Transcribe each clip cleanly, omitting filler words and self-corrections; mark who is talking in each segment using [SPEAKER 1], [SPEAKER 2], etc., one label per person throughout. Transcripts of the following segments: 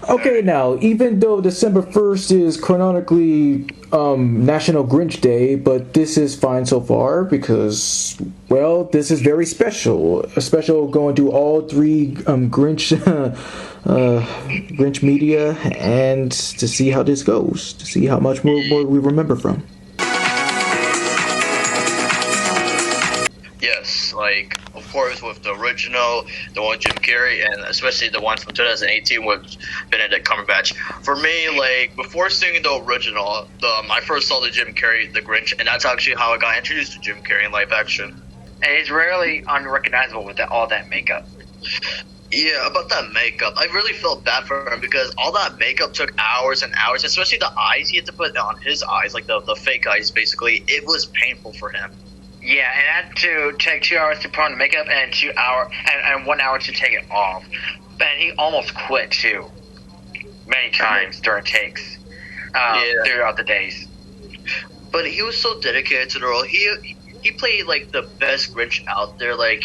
[SPEAKER 1] Okay, now, even though December 1st is chronologically National Grinch Day, but this is fine so far because, well, this is very special. A special going to all three Grinch Grinch media and to see how this goes, to see how much more we remember from.
[SPEAKER 2] Yes, like of course with the original, the one with Jim Carrey, and especially the one from 2018 with Benedict Cumberbatch. For me, like before seeing the original, I first saw the Jim Carrey, the Grinch, and that's actually how I got introduced to Jim Carrey in live action.
[SPEAKER 3] And he's rarely unrecognizable with all that makeup.
[SPEAKER 2] Yeah, about that makeup, I really felt bad for him because all that makeup took hours and hours, especially the eyes he had to put on his eyes, like the fake eyes, basically. It was painful for him.
[SPEAKER 3] Yeah, and it had to take 2 hours to put on the makeup and 1 hour to take it off. And he almost quit too, many times during takes, throughout the days.
[SPEAKER 2] But he was so dedicated to the role. He played like the best Grinch out there. Like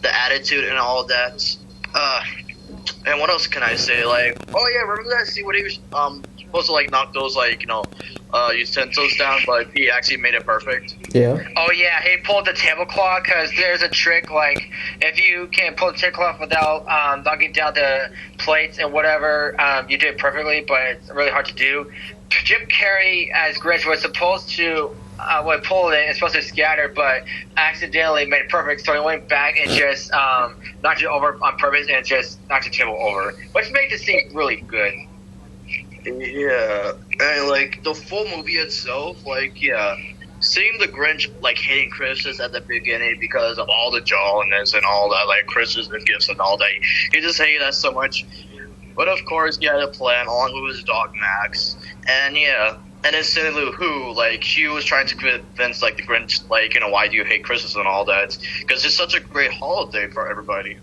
[SPEAKER 2] the attitude and all of that. And what else can I say? Like, oh yeah, remember that scene when he was supposed to like knock those utensils down, but he actually made it perfect.
[SPEAKER 1] Yeah.
[SPEAKER 3] Oh yeah, he pulled the tablecloth because there's a trick like if you can pull the tablecloth without knocking down the plates and whatever, you did it perfectly, but it's really hard to do. Jim Carrey as Grinch was supposed to pull it, it's supposed to scatter, but accidentally made it perfect, so he went back and just knocked it over on purpose and just knocked the table over, which made the scene really good.
[SPEAKER 2] Yeah, and like the full movie itself, like seeing the Grinch like hating Christmas at the beginning because of all the jolliness and all that, like Christmas and gifts and all that, he just hated that so much. But of course, he had a plan along with his dog Max, and then Cindy Lou Who, like she was trying to convince like the Grinch, like why do you hate Christmas and all that? Because it's such a great holiday for everybody.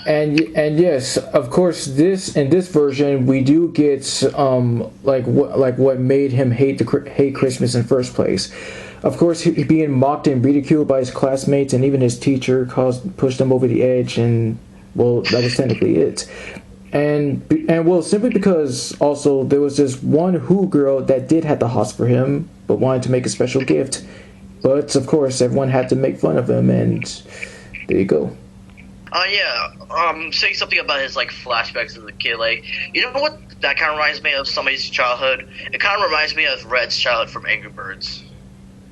[SPEAKER 1] And yes, of course, in this version we do get what made him hate Christmas in the first place. Of course, he being mocked and ridiculed by his classmates and even his teacher pushed him over the edge, and well, that was technically it. And well, simply because also there was this one Who girl that did have the hots for him, but wanted to make a special gift. But of course, everyone had to make fun of him, and there you go.
[SPEAKER 2] Saying something about his like flashbacks as a kid, like what that kind of reminds me of somebody's childhood. It kind of reminds me of Red's childhood from Angry Birds.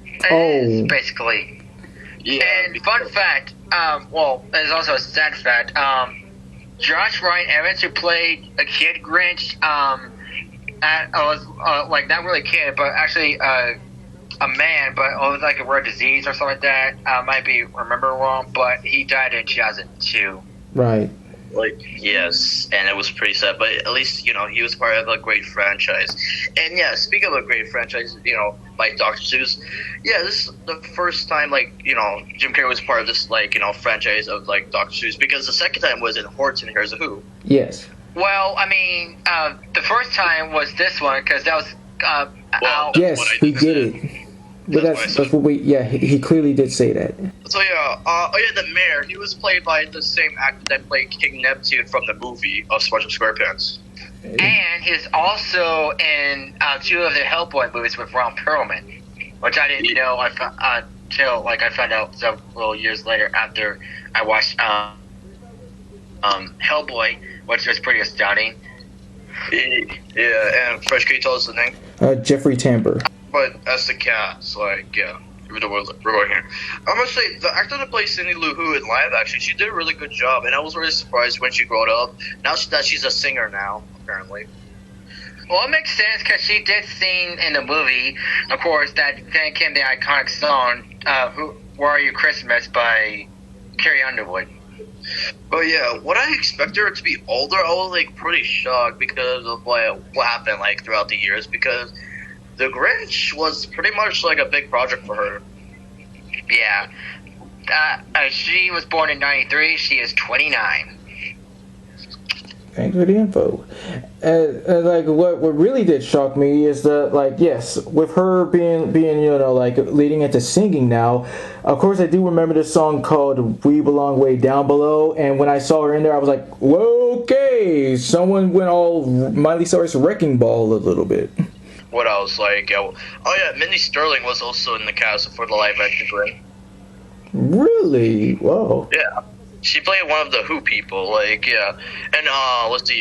[SPEAKER 3] It is, basically.
[SPEAKER 2] Yeah.
[SPEAKER 3] And fun fact, there's also a sad fact. Josh Ryan Evans, who played a kid Grinch, was not really a kid, but actually a man, but it was like a rare disease or something like that. Might be remembering wrong, but he died in 2002.
[SPEAKER 1] Right.
[SPEAKER 2] Like, yes, and it was pretty sad, but at least, he was part of a great franchise. And yeah, speaking of a great franchise, like Dr. Seuss, this is the first time, Jim Carrey was part of this, franchise of, Dr. Seuss, because the second time was in Horton Hears a Who.
[SPEAKER 1] Yes.
[SPEAKER 3] Well, I mean, the first time was this one, because that was
[SPEAKER 1] yes, he did it. But that's what he clearly did say that.
[SPEAKER 2] So the mayor, he was played by the same actor that played King Neptune from the movie of SpongeBob SquarePants.
[SPEAKER 3] And he's also in 2 of the Hellboy movies with Ron Perlman, which I didn't know until I found out several years later after I watched Hellboy, which was pretty astounding.
[SPEAKER 2] Yeah, and Fresh, can you tell us the name?
[SPEAKER 1] Jeffrey Tambor.
[SPEAKER 2] But as the cast, we're going here. I must say, the actor that plays Cindy Lou Who in live action, she did a really good job, and I was really surprised when she grew up. Now that she's a singer now, apparently.
[SPEAKER 3] Well, it makes sense because she did sing in the movie, of course, that then came the iconic song, Where Are You Christmas by Carrie Underwood.
[SPEAKER 2] But yeah, what I expected her to be older, I was pretty shocked because of what happened throughout the years, because The Grinch was pretty much a big project for her.
[SPEAKER 3] Yeah. She was born in 93. She is 29.
[SPEAKER 1] Thanks for the info. What really did shock me is that yes, with her being leading into singing now. Of course, I do remember this song called "We Belong Way Down Below," and when I saw her in there, I was like, whoa. Okay, someone went all Miley Cyrus wrecking ball a little bit.
[SPEAKER 2] What else? Like, oh yeah, Mindy Sterling was also in the cast for the live action Grinch.
[SPEAKER 1] Really? Whoa.
[SPEAKER 2] Yeah, she played one of the Who people. Like, yeah, and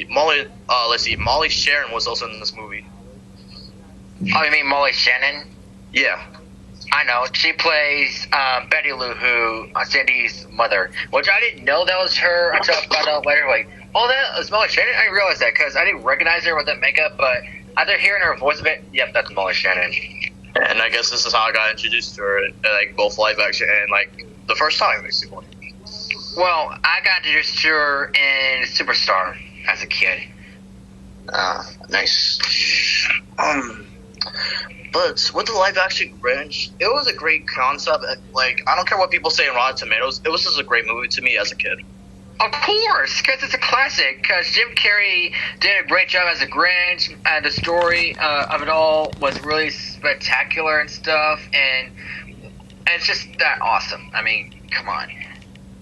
[SPEAKER 2] Molly Sharon was also in this movie.
[SPEAKER 3] Oh, you mean Molly Shannon?
[SPEAKER 2] Yeah.
[SPEAKER 3] I know. She plays Betty Lou Who, Cindy's mother, which I didn't know that was her until I found out later. Like, oh, that was Molly Shannon? I didn't realize that because I didn't recognize her with that makeup, but after hearing her voice a bit, yep, that's Molly Shannon.
[SPEAKER 2] And I guess this is how I got introduced to her, like both live action and like the first time, basically.
[SPEAKER 3] Well, I got introduced to her in Superstar as a kid.
[SPEAKER 2] Nice. But with the live action Grinch, it was a great concept. Like, I don't care what people say in Rotten Tomatoes, it was just a great movie to me as a kid.
[SPEAKER 3] Of course, because it's a classic. Because Jim Carrey did a great job as a Grinch, and the story of it all was really spectacular and stuff, and it's just that awesome. I mean, come on.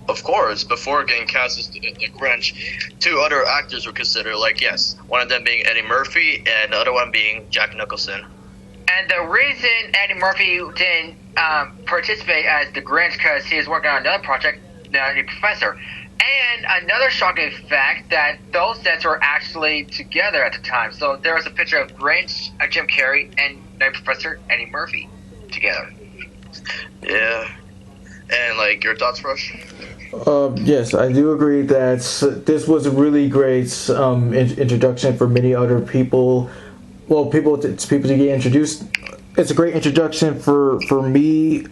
[SPEAKER 2] Of course, before getting cast as the Grinch, 2 other actors were considered. Like, yes, one of them being Eddie Murphy, and the other one being Jack Nicholson.
[SPEAKER 3] And the reason Eddie Murphy didn't participate as the Grinch because he was working on another project, The Professor. And another shocking fact that those sets were actually together at the time. So there was a picture of Grinch, Jim Carrey, and the Professor Eddie Murphy together.
[SPEAKER 2] Yeah. And like your thoughts, Rush?
[SPEAKER 1] Yes, I do agree that this was a really great introduction for many other people. Well, people to get introduced. It's a great introduction for me,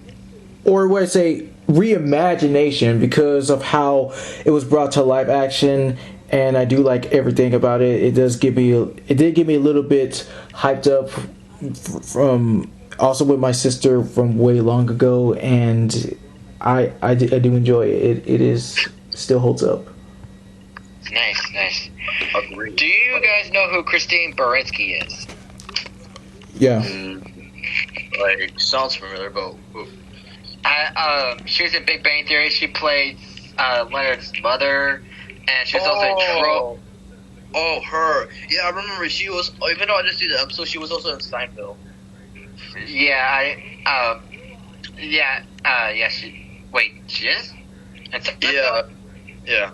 [SPEAKER 1] or what I say, reimagination, because of how it was brought to live action, and I do like everything about it. It did give me a little bit hyped up from also with my sister from way long ago, and I do enjoy it. It is still holds up.
[SPEAKER 3] Nice.
[SPEAKER 2] Agreed.
[SPEAKER 3] Do you guys know who Christine Baranski is?
[SPEAKER 1] Yeah.
[SPEAKER 2] Like, sounds familiar, but who?
[SPEAKER 3] She was in Big Bang Theory. She played Leonard's mother, and she was also in Troll.
[SPEAKER 2] Oh, her. Yeah, I remember she was. Even though I just see the episode, she was also in Seinfeld.
[SPEAKER 3] Yeah, she is?
[SPEAKER 2] Yeah.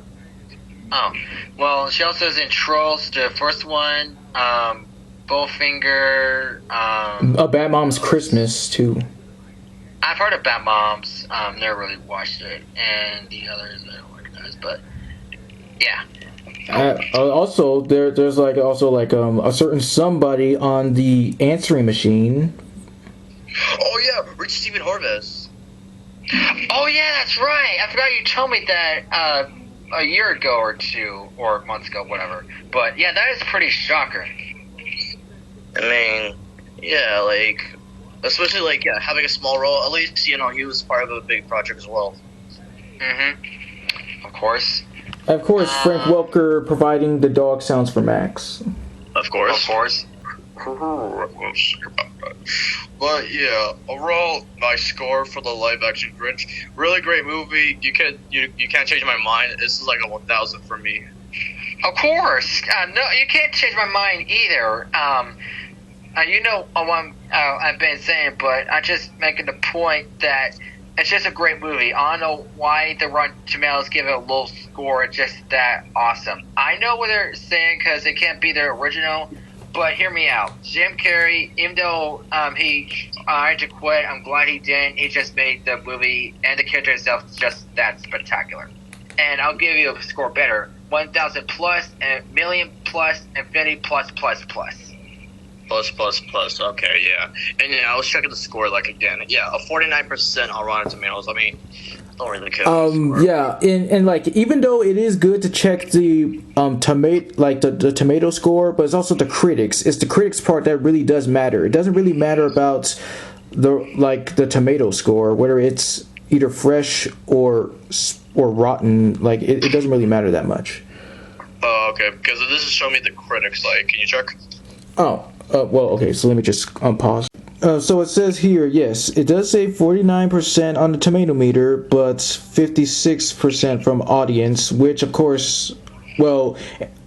[SPEAKER 3] Oh, well, she also is in Trolls, the first one, Bowfinger,
[SPEAKER 1] A Bad Mom's Christmas too.
[SPEAKER 3] I've heard of Bad Moms, never really watched it, and the others I don't recognize, but, yeah.
[SPEAKER 1] Also, there's a certain somebody on the answering machine.
[SPEAKER 2] Oh yeah, Rich Stephen Horvath.
[SPEAKER 3] Oh yeah, that's right. I forgot you told me that a year ago or 2 or months ago, whatever. But yeah, that is pretty shocking.
[SPEAKER 2] I mean, yeah, like, especially like having a small role. At least he was part of a big project as well.
[SPEAKER 3] Of course.
[SPEAKER 1] Of course, Frank Welker providing the dog sounds for Max.
[SPEAKER 2] Of course. But yeah, overall, my score for the live-action Grinch, really great movie. You can't change my mind. This is like a 1,000 for me.
[SPEAKER 3] Of course, no, you can't change my mind either. You know what I've been saying, but I'm just making the point that it's just a great movie. I don't know why the Rotten Tomatoes give it a low score. It's just that awesome. I know what they're saying because it can't be their original. But hear me out. Jim Carrey, even though he tried to quit, I'm glad he didn't. He just made the movie and the character itself just that spectacular. And I'll give you a score better. 1,000 plus, and million plus, infinity plus.
[SPEAKER 2] Plus. Okay, yeah. And yeah, I was checking the score again. Yeah, a 49% on Rotten Tomatoes. I mean, don't really care.
[SPEAKER 1] Yeah, and like even though it is good to check the the tomato score, but it's also the critics. It's the critics part that really does matter. It doesn't really matter about the tomato score, whether it's either fresh or rotten. Like it doesn't really matter that much.
[SPEAKER 2] Oh, okay. Because this is showing me the critics. Can you check?
[SPEAKER 1] Oh, well, okay. So let me just pause. So it says here, yes, it does say 49% on the tomato meter, but 56% from audience, which of course Well,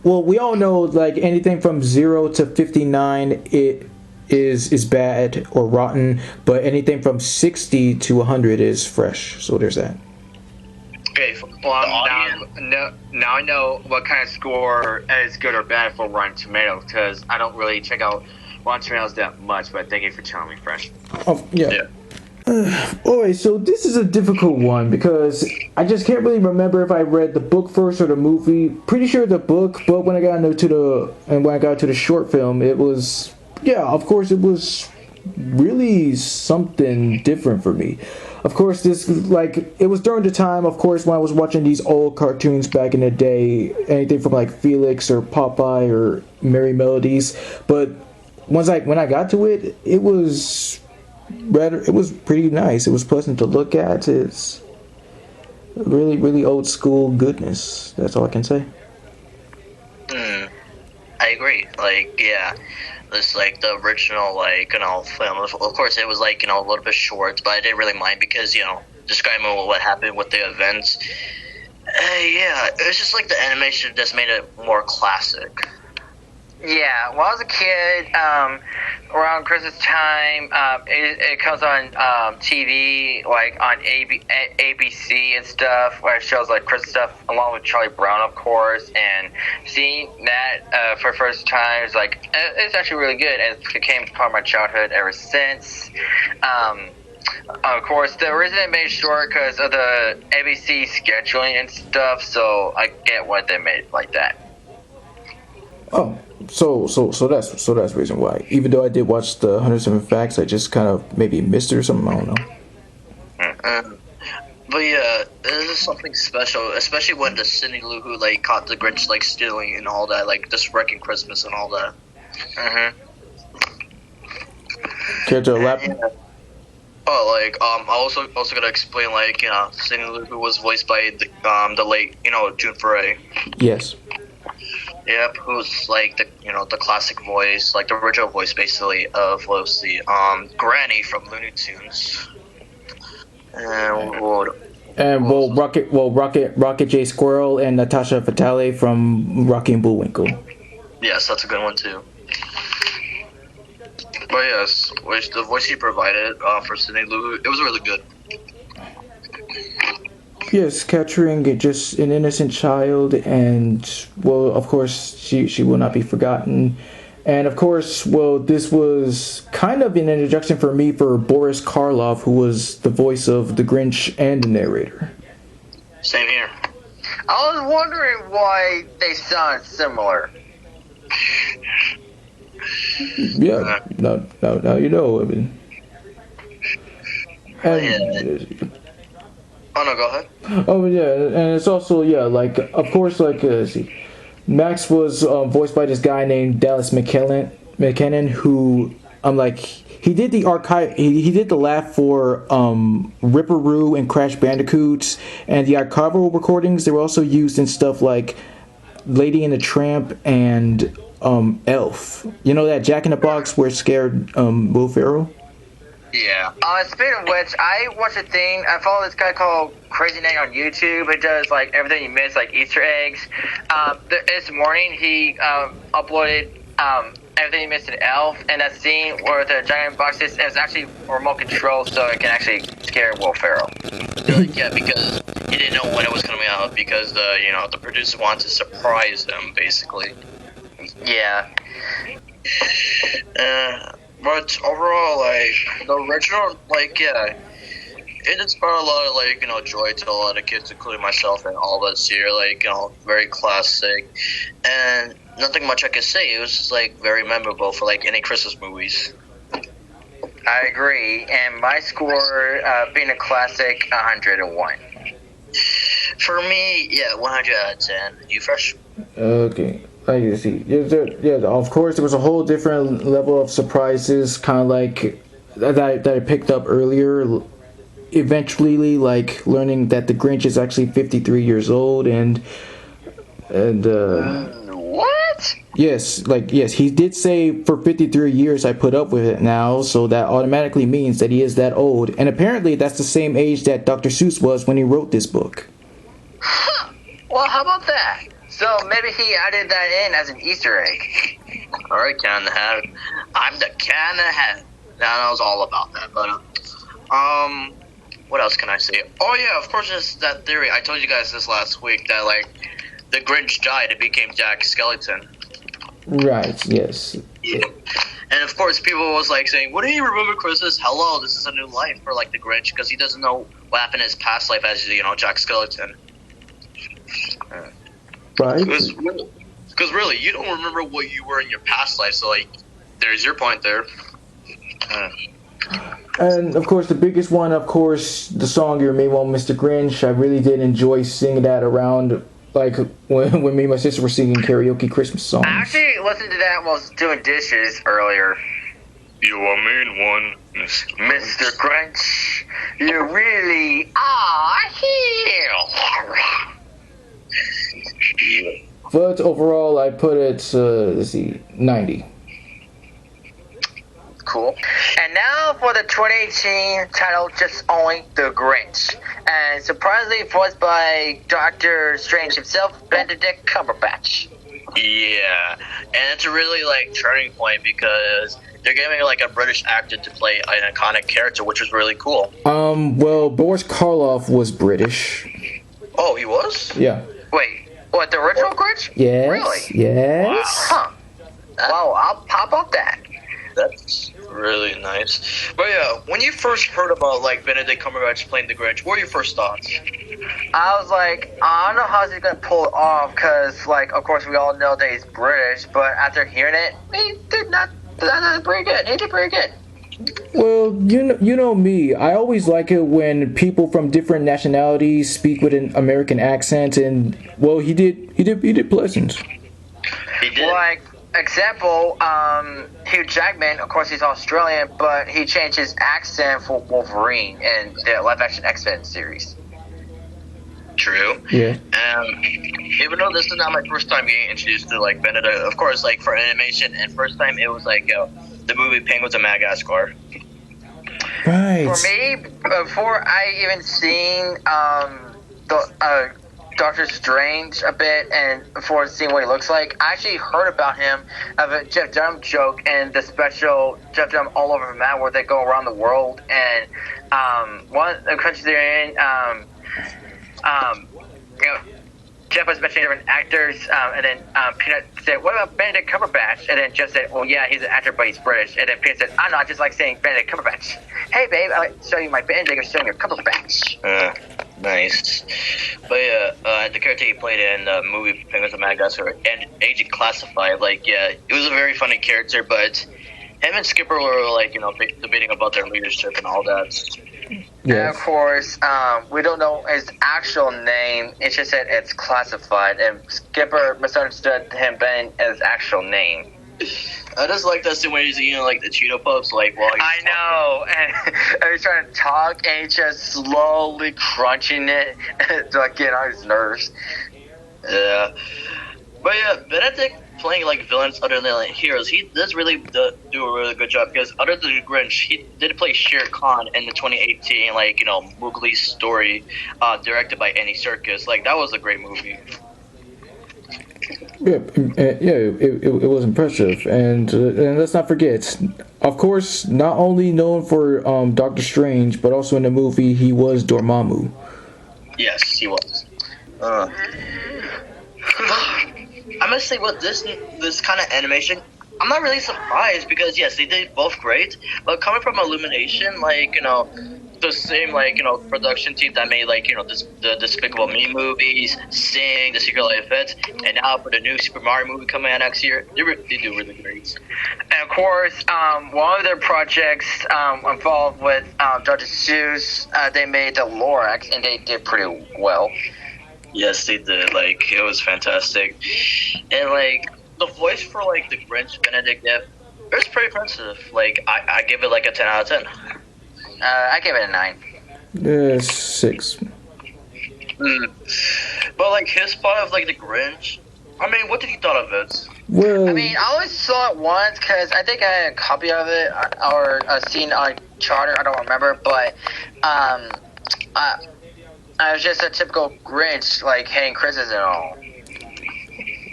[SPEAKER 1] we all know like anything from 0 to 59, it is bad or rotten, but anything from 60 to 100 is fresh. So there's that.
[SPEAKER 2] Okay, for the
[SPEAKER 3] Well,
[SPEAKER 2] audience.
[SPEAKER 3] now I know what kind of score is good or bad for Rotten Tomatoes, because I don't really check out Rotten Tomatoes that much, but thank you for telling me, Fresh.
[SPEAKER 1] Oh, yeah.
[SPEAKER 2] Yeah.
[SPEAKER 1] Alright, so this is a difficult one because I just can't really remember if I read the book first or the movie. Pretty sure the book, but when I got to the short film, it was, yeah, of course it was really something different for me. Of course, this, like, it was during the time, of course, when I was watching these old cartoons back in the day, anything from like Felix or Popeye or Merry Melodies. But when I got to it, it was pretty nice. It was pleasant to look at. It's really, really old school goodness. That's all I can say.
[SPEAKER 2] I agree. Like, yeah, this like the original film. Of course, it was like a little bit short, but I didn't really mind because describing what happened with the events. Yeah, it was just like the animation just made it more classic.
[SPEAKER 3] Yeah, when I was a kid, around Christmas time, it comes on TV, like on ABC and stuff, where it shows like Christmas stuff, along with Charlie Brown, of course. And seeing that for the first time is like it's actually really good, and it became part of my childhood ever since. Of course, the reason it made short because of the ABC scheduling and stuff, so I get why they made it like that.
[SPEAKER 1] Oh, so that's the reason why. Even though I did watch the 107 Facts, I just kind of maybe missed it or something. I don't know.
[SPEAKER 2] But yeah, this is something special, especially when the Cindy Lou Who like caught the Grinch like stealing and all that, like just wrecking Christmas and all that.
[SPEAKER 1] Care to elaborate?
[SPEAKER 2] Yeah. Oh, like I also gotta explain like Cindy Lou Who was voiced by the late June Foray.
[SPEAKER 1] Yes.
[SPEAKER 2] Yep, who's like the classic voice, like the original voice basically of the Granny from Looney Tunes.
[SPEAKER 1] Rocket J Squirrel and Natasha Fatale from Rocky and Bullwinkle.
[SPEAKER 2] Yes, that's a good one too. But yes, the voice he provided for Cindy Lou, it was really good.
[SPEAKER 1] Yes, capturing just an innocent child, and well, of course, she will not be forgotten. And of course, well, this was kind of an introduction for me for Boris Karloff, who was the voice of the Grinch and the narrator.
[SPEAKER 2] Same here.
[SPEAKER 3] I was wondering why they sound similar.
[SPEAKER 1] Yeah, now you know. I mean, and,
[SPEAKER 2] Oh no, go ahead.
[SPEAKER 1] oh yeah, and it's also like of course see, Max was voiced by this guy named Dallas McKennon, who he did the archive. He did the laugh for Ripperoo and Crash Bandicoots, and the archival recordings. They were also used in stuff like Lady and the Tramp and Elf. You know that Jack in the Box where it scared Will Ferrell?
[SPEAKER 3] Yeah. Speaking of which, I watched a thing. I follow this guy called Crazy Night on YouTube. It does like everything you miss, like Easter eggs. This morning he uploaded everything you missed in Elf, and that scene where the giant box is actually remote control, so it can actually scare Will Ferrell.
[SPEAKER 2] Yeah, because he didn't know when it was coming out because the producer wanted to surprise him basically.
[SPEAKER 3] Yeah.
[SPEAKER 2] But overall, like the original, it inspired a lot of joy to a lot of kids, including myself and all of us here. Very classic, and nothing much I could say. It was just very memorable for any Christmas movies.
[SPEAKER 3] I agree, and my score, being a classic, 101.
[SPEAKER 2] For me, yeah, 100 out of 10. You Fresh?
[SPEAKER 1] Okay. I see. Yeah, of course, there was a whole different level of surprises, kind of like that I picked up earlier. Eventually, learning that the Grinch is actually 53 years old, and
[SPEAKER 3] what?
[SPEAKER 1] Yes, he did say for 53 years I put up with it now, so that automatically means that he is that old, and apparently that's the same age that Dr. Seuss was when he wrote this book.
[SPEAKER 3] Huh. Well, how about that? So maybe he added that in as an Easter egg.
[SPEAKER 2] Alright, can of hat. I'm the can of hat. That was all about that. But what else can I say? Oh yeah, of course, there's that theory. I told you guys this last week that like the Grinch died and became Jack Skellington.
[SPEAKER 1] Right. Yes.
[SPEAKER 2] Yeah. And of course, people was like saying, "What do you remember Christmas? Hello, this is a new life for like the Grinch because he doesn't know what happened in his past life as Jack Skellington."
[SPEAKER 1] Right.
[SPEAKER 2] Because really, you don't remember what you were in your past life. So like, there's your point there.
[SPEAKER 1] And of course, the biggest one, of course, the song "Your Main One, Mr. Grinch." I really did enjoy singing that around, like when me and my sister were singing karaoke Christmas songs.
[SPEAKER 3] I actually listened to that while I was doing dishes earlier.
[SPEAKER 2] Your main one,
[SPEAKER 3] Mr. Grinch, you really are here.
[SPEAKER 1] But overall, I put it, let's see, 90.
[SPEAKER 3] Cool. And now for the 2018 title, Just Only the Grinch. And surprisingly voiced by Doctor Strange himself, Benedict Cumberbatch.
[SPEAKER 2] Yeah, and it's a really like turning point because they're giving like a British actor to play an iconic character, which is really cool.
[SPEAKER 1] Well, Boris Karloff was British.
[SPEAKER 2] Oh, he was?
[SPEAKER 1] Yeah.
[SPEAKER 3] Wait, what, the original Grinch?
[SPEAKER 1] Yes.
[SPEAKER 3] Really?
[SPEAKER 1] Yes.
[SPEAKER 3] Huh. Wow, I'll pop up that.
[SPEAKER 2] That's really nice. But yeah, when you first heard about like Benedict Cumberbatch playing the Grinch, what were your first thoughts?
[SPEAKER 3] I was like, I don't know how he's gonna pull it off, because, like, of course we all know that he's British, but after hearing it, he did not, that's pretty good. He did pretty good.
[SPEAKER 1] Well, you know me. I always like it when people from different nationalities speak with an American accent, and well, he did pleasant.
[SPEAKER 2] He did.
[SPEAKER 3] Like, example, Hugh Jackman, of course he's Australian, but he changed his accent for Wolverine in the live-action X-Men series.
[SPEAKER 2] True.
[SPEAKER 1] Yeah.
[SPEAKER 2] Even though this is not my first time getting introduced to like Benedict, of course, like for animation, and first time it was like the movie Penguins of Madagascar.
[SPEAKER 1] Right.
[SPEAKER 3] For me, before I even seen Doctor Strange a bit, and before seeing what he looks like, I actually heard about him of a Jeff Dunham joke and the special Jeff Dunham All Over the Map, where they go around the world, and one of the countries they're in, Jeff was mentioning different actors, and then Peanut said, "What about Benedict Cumberbatch?" And then Jeff said, "Well, yeah, he's an actor, but he's British." And then Peanut said, "I know, I just like saying Benedict Cumberbatch. Hey, babe, I show you my Benedict, I'm showing you Cumberbatch."
[SPEAKER 2] Nice. But yeah, the character he played in the movie Penguins of Madagascar and Agent Classified, like, yeah, it was a very funny character, but him and Skipper were like, debating about their leadership and all that.
[SPEAKER 3] Yes. And of course, we don't know his actual name. It's just that it's classified, and Skipper misunderstood him being his actual name.
[SPEAKER 2] I just like that scene where he's eating like the Cheeto Puffs, like while he's
[SPEAKER 3] I know, and he's trying to talk, and he's just slowly crunching it to like get on his nerves.
[SPEAKER 2] Yeah, but yeah, Benedict playing like villains other than like heroes, he does really do a really good job, because other than the Grinch, he did play Shere Khan in the 2018 Mowgli's story, directed by Andy Serkis. Like, that was a great movie.
[SPEAKER 1] Yeah, it was impressive, and let's not forget, of course, not only known for Doctor Strange, but also in the movie he was Dormammu.
[SPEAKER 2] Yes, he was. I must say, with this kind of animation, I'm not really surprised, because yes, they did both great, but coming from Illumination, the same production team that made the Despicable Me movies, Sing, The Secret Life of Pets, and now for the new Super Mario movie coming out next year, they do really great.
[SPEAKER 3] And of course, one of their projects involved with Dr. Seuss, they made the Lorax, and they did pretty well.
[SPEAKER 2] Yes, they did. It was fantastic, and the voice for the Grinch, Benedict, it was pretty impressive. I give it a 10 out of 10.
[SPEAKER 3] I give it a 9.
[SPEAKER 1] 6.
[SPEAKER 2] But his part of the Grinch, I mean, what did you thought of it?
[SPEAKER 1] Well,
[SPEAKER 3] I mean, I only saw it once because I think I had a copy of it or a scene on Charter. I don't remember, but I was just a typical Grinch, hating Christmas and all.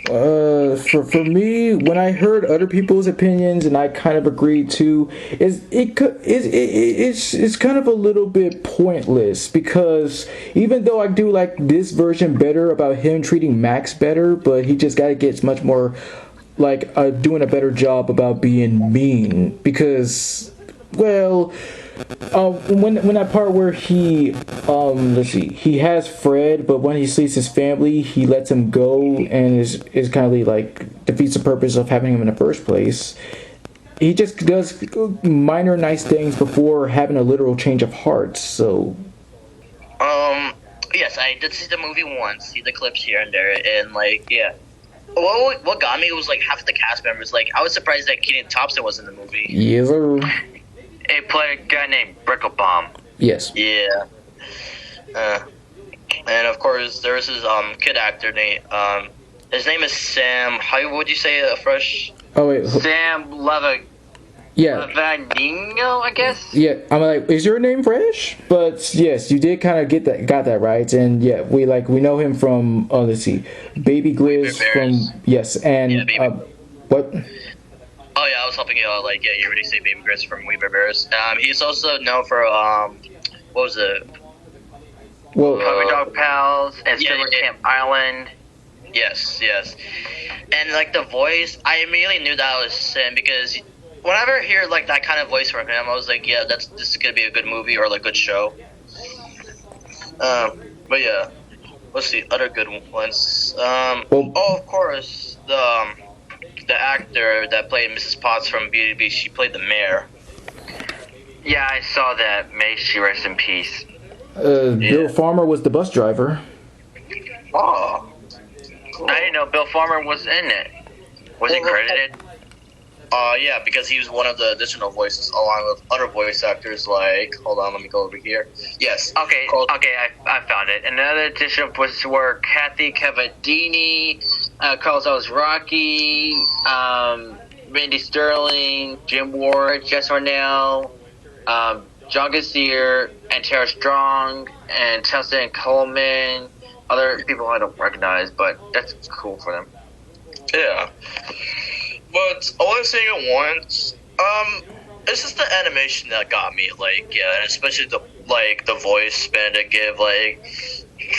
[SPEAKER 1] For me, when I heard other people's opinions and I kind of agreed too, it's kind of a little bit pointless because even though I do like this version better about him treating Max better, but he just gotta get much more like doing a better job about being mean because, well, when that part where he let's see, he has Fred, but when he sees his family, he lets him go and is kind of like defeats the purpose of having him in the first place. He just does minor nice things before having a literal change of heart. So,
[SPEAKER 2] yes, I did see the movie once, see the clips here and there, and like, yeah. What got me was like half the cast members. Like, I was surprised that Kenan Thompson was in the movie.
[SPEAKER 1] yes, sir.
[SPEAKER 3] He played a guy named Bricklebomb.
[SPEAKER 1] Yes.
[SPEAKER 2] Yeah. And of course, there was his kid actor name. His name is Sam. How would you say it fresh?
[SPEAKER 1] Oh wait.
[SPEAKER 3] Sam
[SPEAKER 1] Yeah.
[SPEAKER 3] Levanino, I guess.
[SPEAKER 1] Yeah, I'm like, is your name Fresh? But yes, you did kind of got that right, and yeah, we know him from let's see, Baby Grizz from yes, and
[SPEAKER 2] yeah,
[SPEAKER 1] what?
[SPEAKER 2] Oh yeah, I was helping you out. Like, yeah, you already say Baby Grizz from We Bare Bears. He's also known for what was it?
[SPEAKER 1] Well,
[SPEAKER 3] Puppy Dog Pals and Silver Camp Island.
[SPEAKER 2] Yes, and like the voice, I immediately knew that was him because whenever I hear like that kind of voice from him, I was like, yeah, this is gonna be a good movie or like good show. But yeah, let's see other good ones. Of course, the actor that played Mrs. Potts from Beauty and the Beast, she played the mayor.
[SPEAKER 3] Yeah, I saw that. May she rest in peace.
[SPEAKER 1] Bill Farmer was the bus driver.
[SPEAKER 2] Oh, cool.
[SPEAKER 3] I didn't know Bill Farmer was in it. Was he credited?
[SPEAKER 2] Yeah, because he was one of the additional voices along with other voice actors like, hold on, let me go over here. Yes.
[SPEAKER 3] Okay, I found it. Another additional voices were Kathy Cavadini, Carlos Rocky, Randy Sterling, Jim Ward, Jess Ornell, John Gassier, and Tara Strong, and Chelsea Coleman. Other people I don't recognize, but that's cool for them.
[SPEAKER 2] Yeah. But I want to say it once. It's just the animation that got me, like, yeah, and especially the voice spin to give, like,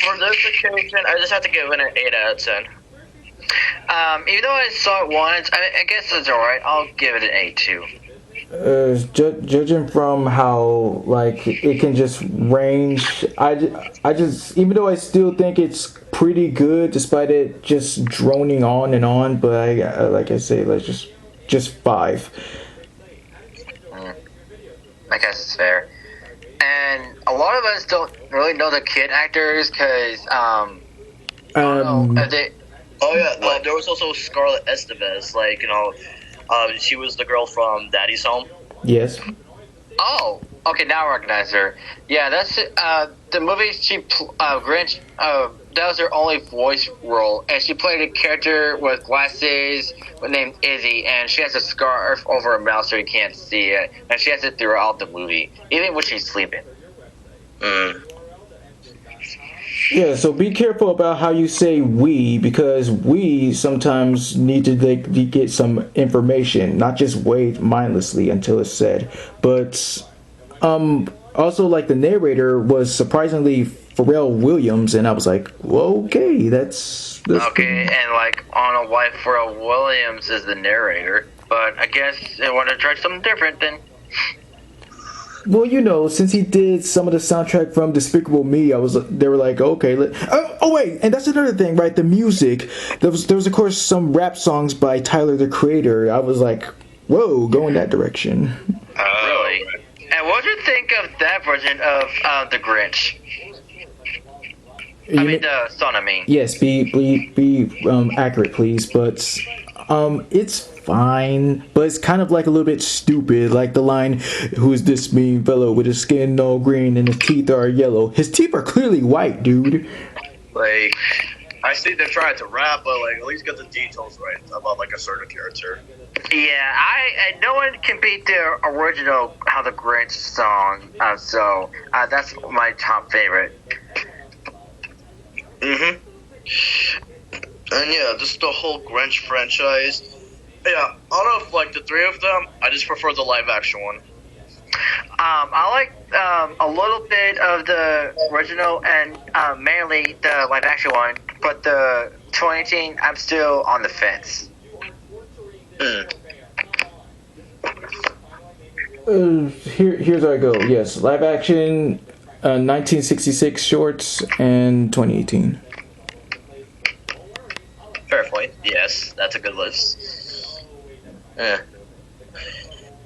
[SPEAKER 2] for this occasion, I just have to give it an 8 out of 10.
[SPEAKER 3] Even though I saw it once, I guess it's alright. I'll give it an 8 too.
[SPEAKER 1] Judging from how like it can just range, I just even though I still think it's pretty good despite it just droning on and on, but I like I say, like just 5.
[SPEAKER 3] I guess it's fair. And a lot of us don't really know the kid actors because I don't know if they.
[SPEAKER 2] Oh yeah, there was also Scarlett Estevez, like, you know, she was the girl from Daddy's Home.
[SPEAKER 1] Yes.
[SPEAKER 3] Oh, okay, now I recognize her. Yeah, that's the movie she Grinch. That was her only voice role, and she played a character with glasses named Izzy, and she has a scarf over her mouth so you can't see it, and she has it throughout the movie, even when she's sleeping.
[SPEAKER 1] Yeah, so be careful about how you say we, because we sometimes need to get some information, not just wait mindlessly until it's said. But also, like, the narrator was surprisingly Pharrell Williams, and I was like, well, okay, that's
[SPEAKER 3] okay, and like on a wife, Pharrell Williams is the narrator, but I guess they want to try something different then.
[SPEAKER 1] Well, you know, since he did some of the soundtrack from Despicable Me, they were like, okay. Oh wait, and that's another thing, right? The music. There was of course some rap songs by Tyler the Creator. I was like, whoa, go in that direction.
[SPEAKER 3] Really? And what did you think of that version of the Grinch? The song.
[SPEAKER 1] Yes, be accurate, please. But it's fine, but it's kind of like a little bit stupid, like the line, "Who's this mean fellow with his skin all green and his teeth are yellow? His teeth are clearly white, dude."
[SPEAKER 2] Like, I see they're trying to rap, but like at least get the details right about like a certain character.
[SPEAKER 3] Yeah, I no one can beat the original How the Grinch song, so that's my top favorite.
[SPEAKER 2] And yeah, just the whole Grinch franchise. Yeah, out of like the three of them, I just prefer the live action one.
[SPEAKER 3] I like a little bit of the original and mainly the live action one, but the 2018, I'm still on the fence.
[SPEAKER 1] Here's where I go. Yes, live action, 1966 shorts, and 2018.
[SPEAKER 2] Fair point. Yes, that's a good list. Yeah.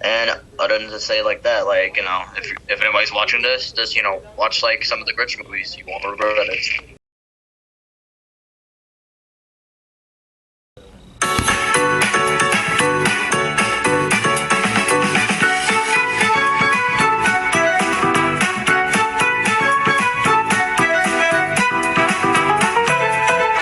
[SPEAKER 2] And other than to say like that, like, you know, if anybody's watching this, just, you know, watch like some of the Grinch movies. You won't regret it.